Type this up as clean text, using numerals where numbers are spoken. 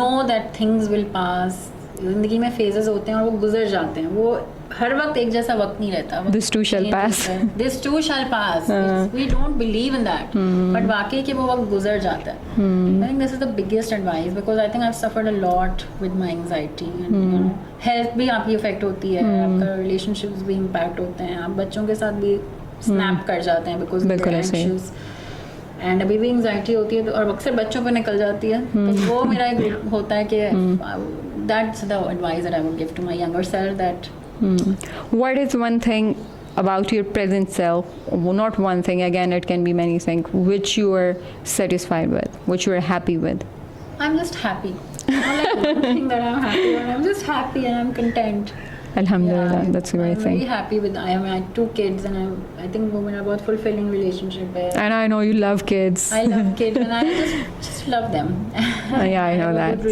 know that things will pass. जिंदगी में phases होते हैं और वो गुजर जाते हैं. वो हर वक्त एक जैसा वक्त नहीं रहता. This too shall pass. This too shall pass. We don't believe in that. But वाकई कि वो वक्त गुजर जाता है. I think this is the biggest advice because I think I've suffered a lot with my anxiety. And, you know, health भी आपकी affect होती है. आपका relationships भी impact होते हैं. आप बच्चों के साथ भी snap कर जाते हैं because they're anxious. एंड अभी भी एंजाइटी होती है तो और अक्सर बच्चों पे निकल जाती है तो वो मेरा एक होता है कि that's the advice that I would give to my younger self that what is one thing about your present self, well, not one thing, again it can be many things, which you are satisfied with, which you are happy with? I'm just happy. Not like one thing that I'm happy with. I'm just happy and I'm content. Alhamdulillah, that's a great thing. I'm very happy with. I have 2 kids, and I think वो मेरा बहुत fulfilling relationship है. And I know you love kids. I love kids, and I just love them. Yeah, I know that.